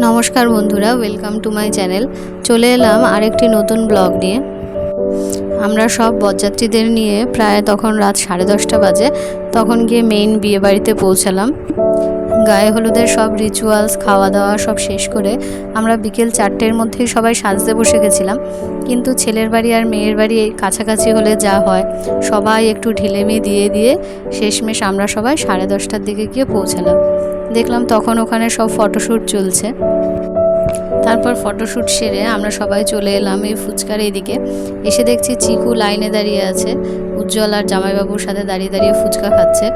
নমস্কার বন্ধুরা, welcome to my channel. চলে এলাম আরেকটি নতুন ব্লগ নিয়ে। আমরা সব বরযাত্রীদের নিয়ে প্রায় তখন রাত 10:30 বাজে, তখন গিয়ে মেইন বিয়ে বাড়িতে পৌঁছালাম। গায়ে হলুদের সব রিচুয়ালস, খাওয়া দাওয়া সব শেষ করে আমরা বিকেল 4টের মধ্যেই সবাই সাজতে বসে গেছিলাম। কিন্তু ছেলের বাড়ি আর মেয়ের বাড়ি কাছাকাছি হলে যা হয়, সবাই একটু ঢিলেমি দিয়ে দিয়ে শেষমেশ আমরা সবাই 10:30টার দিকে গিয়ে পৌঁছালাম। দেখলাম তখন ওখানে সব ফটোশ্যুট চলছে। তারপর ফটোশ্যুট সেরে আমরা সবাই চলে এলাম এই ফুচকার এইদিকে। এসে দেখছি চিকু লাইনে দাঁড়িয়ে আছে, উজ্জ্বল আর জামাইবাবুর সাথে দাঁড়িয়ে দাঁড়িয়ে ফুচকা খাচ্ছে।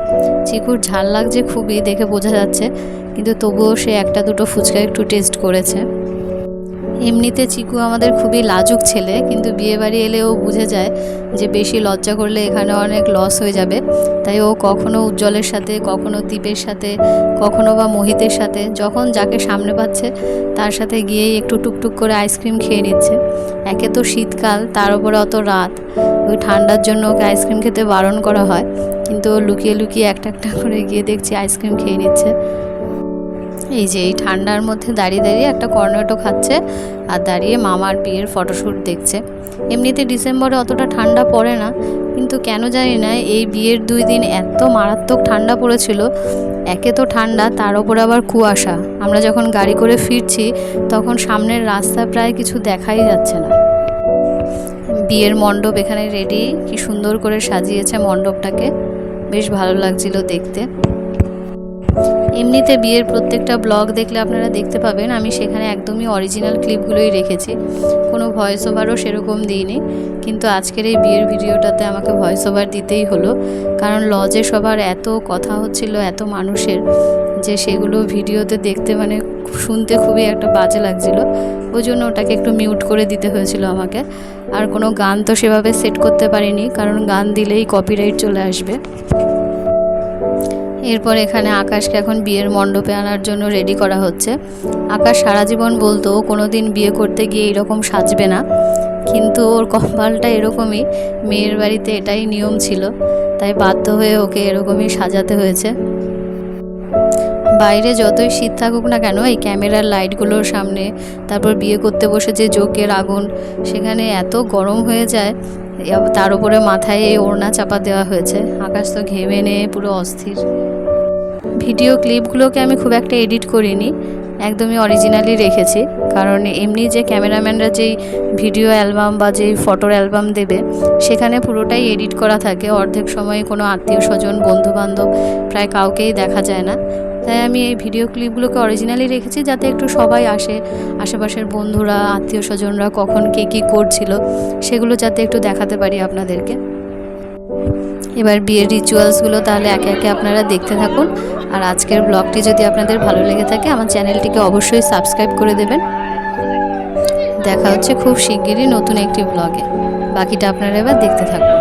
চিকুর ঝাল লাগছে খুবই, দেখে বোঝা যাচ্ছে, কিন্তু তবুও সে একটা দুটো ফুচকা একটু টেস্ট করেছে। এমনিতে চিকু আমাদের খুবই লাজুক ছেলে, কিন্তু বিয়েবাড়ি এলে ও বুঝে যায় যে বেশি লজ্জা করলে এখানে অনেক লস হয়ে যাবে। তাই ও কখনো উজ্জ্বলের সাথে, কখনো দীপের সাথে, কখনো বা মোহিতের সাথে, যখন যাকে সামনে পাচ্ছে তার সাথে গিয়েই একটু টুকটুক করে আইসক্রিম খেয়ে নিচ্ছে। একে তো শীতকাল, তার উপরে অত রাত, ওই ঠান্ডার জন্য ওকে আইসক্রিম খেতে বারণ করা হয়, কিন্তু ও লুকিয়ে লুকিয়ে একটা একটা করে গিয়ে দেখছি আইসক্রিম খেয়ে নিচ্ছে। এই যে এই ঠান্ডার মধ্যে দাঁড়িয়ে দাঁড়িয়ে একটা কর্নেটো খাচ্ছে আর দাঁড়িয়ে মামার বিয়ের ফটোশ্যুট দেখছে। এমনিতে ডিসেম্বরে অতটা ঠান্ডা পড়ে না, কিন্তু কেন জানি না এই বিয়ের 2 দিন এত মারাত্মক ঠান্ডা পড়েছিল। একে তো ঠান্ডা, তার ওপর আবার কুয়াশা। আমরা যখন গাড়ি করে ফিরছি তখন সামনের রাস্তা প্রায় কিছু দেখাই যাচ্ছে না। বিয়ের মণ্ডপ এখানে রেডি, কি সুন্দর করে সাজিয়েছে মণ্ডপটাকে, বেশ ভালো লাগছিল দেখতে। এমনিতে বিয়ের প্রত্যেকটা ব্লগ দেখলে আপনারা দেখতে পাবেন আমি সেখানে একদমই অরিজিনাল ক্লিপগুলোই রেখেছি, কোনো ভয়েস ওভারও সেরকম দিইনি। কিন্তু আজকের এই বিয়ের ভিডিওটাতে আমাকে ভয়েস ওভার দিতেই হলো, কারণ লজে সবার এত কথা হচ্ছিল, এত মানুষের, যে সেগুলো ভিডিওতে দেখতে শুনতে খুবই একটা বাজে লাগছিল। ওই জন্য ওটাকে একটু মিউট করে দিতে হয়েছিল আমাকে। আর কোনো গান তো সেভাবে সেট করতে পারিনি, কারণ গান দিলেই কপিরাইট চলে আসবে। এরপর এখানে আকাশকে এখন বিয়ের মণ্ডপে আনার জন্য রেডি করা হচ্ছে। আকাশ সারা জীবন বলতো কোনো দিন বিয়ে করতে গিয়ে এরকম সাজবে না, কিন্তু ওর কপালটা এরকমই, মেয়ের বাড়িতে এটাই নিয়ম ছিল, তাই বাধ্য হয়ে ওকে এরকমই সাজাতে হয়েছে। বাইরে যতই শীত থাকুক না কেন, এই ক্যামেরার লাইটগুলোর সামনে, তারপর বিয়ে করতে বসে যে যজ্ঞের আগুন, সেখানে এত গরম হয়ে যায়। তার উপরে মাথায় এই ওড়না চাপা দেওয়া হয়েছে। আকাশ তো ঘেমে নিয়ে পুরো অস্থির। ভিডিও ক্লিপগুলোকে আমি খুব একটা এডিট করিনি, একদমই অরিজিনালি রেখেছি, কারণ এমনি যে ক্যামেরাম্যানরা যেই ভিডিও অ্যালবাম বা যেই ফটোর অ্যালবাম দেবে সেখানে পুরোটাই এডিট করা থাকে। অর্ধেক সময় কোনো আত্মীয় স্বজন, বন্ধুবান্ধব প্রায় কাউকেই দেখা যায় না। তাই আমি এই ভিডিও ক্লিপগুলোকে অরিজিনালি রেখেছি, যাতে একটু সবাই আসে, আশেপাশের বন্ধুরা, আত্মীয় স্বজনরা কখন কে কী করছিল সেগুলো যাতে একটু দেখাতে পারি আপনাদেরকে। এবার বিয়ের রিচুয়ালসগুলো তাহলে একে একে আপনারা দেখতে থাকুন। আর আজকের ব্লগটি যদি আপনাদের ভালো লেগে থাকে আমার চ্যানেলটিকে অবশ্যই সাবস্ক্রাইব করে দেবেন। দেখা হচ্ছে খুব শিগগিরই নতুন একটি ব্লগে। বাকিটা আপনারা এবার দেখতে থাকুন।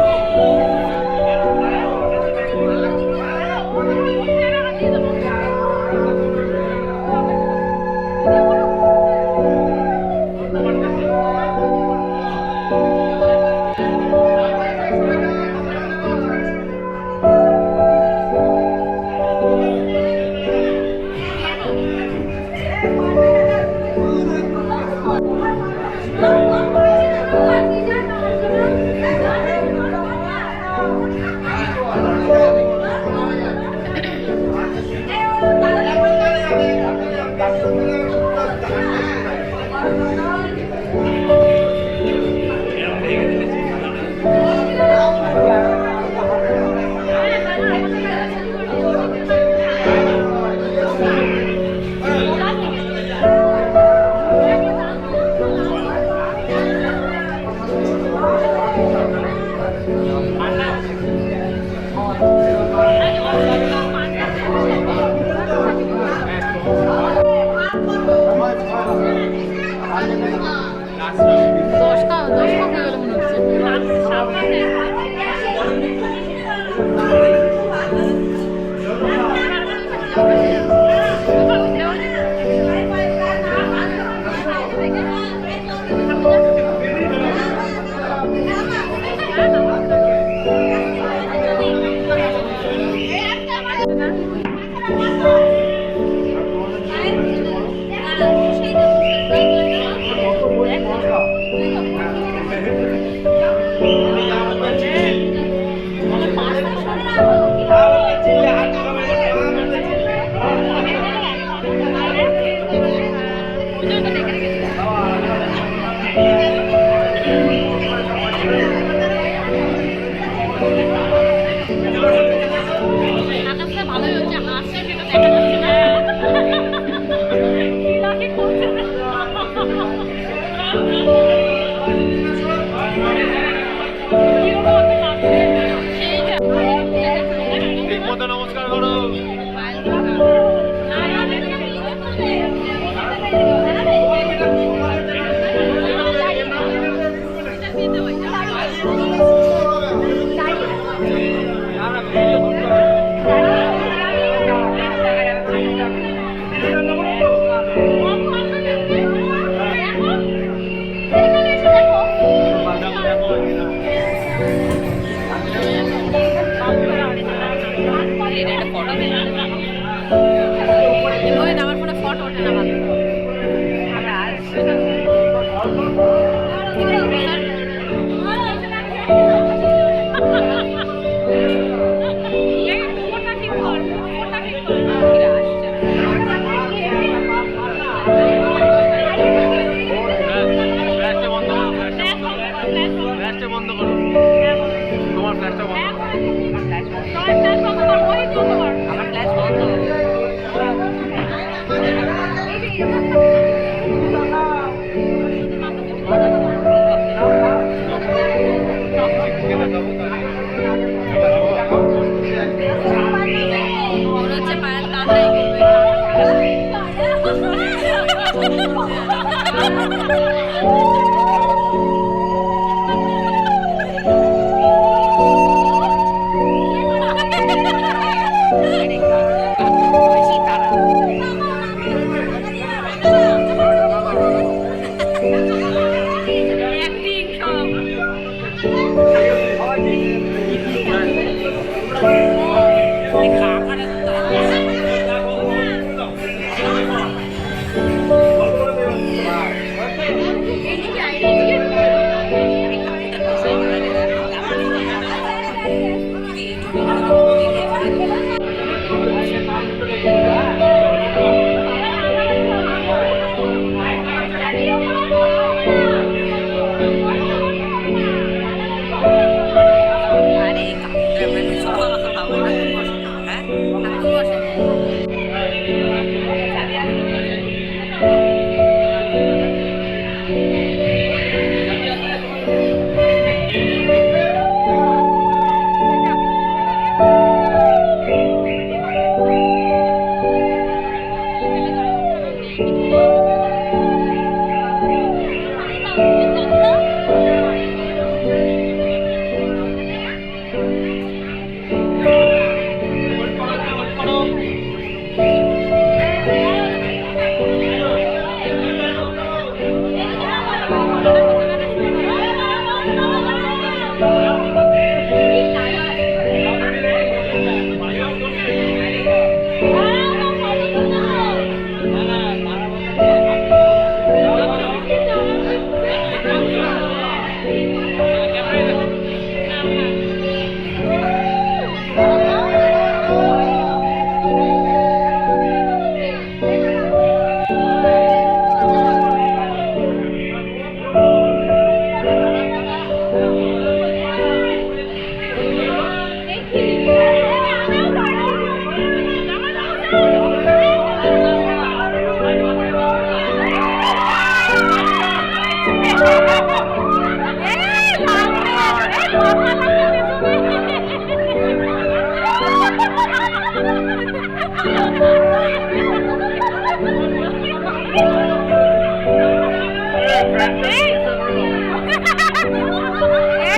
ভালোই হচ্ছে, হাসছে সেটা দেখা যাচ্ছে না। নমস্কার করো। আমার ফোনে ফটো ওঠে না ভালো। বন্ধ করো, তোমার ফ্ল্যাশটা বন্ধ করো। আমার ফ্ল্যাশ বন্ধ।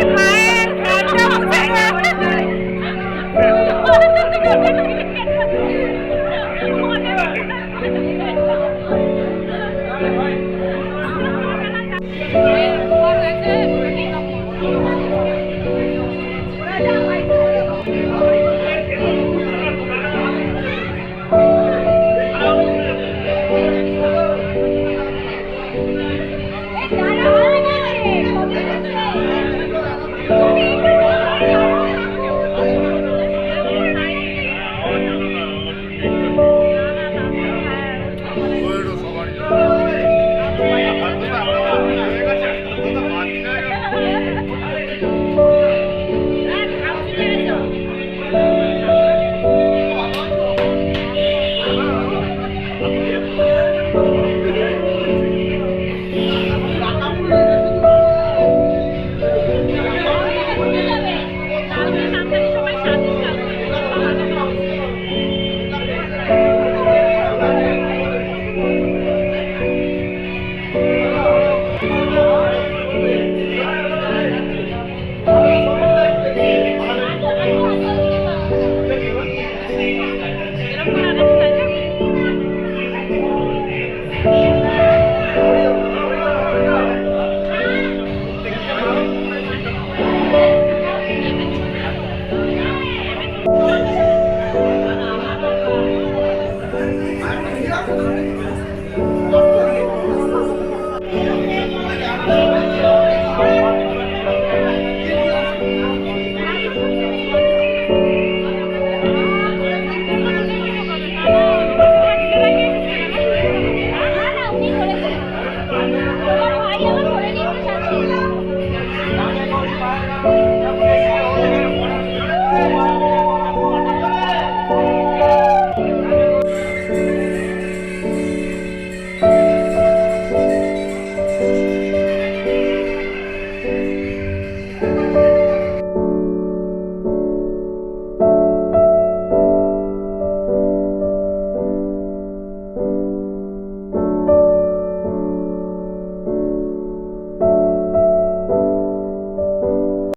Hey,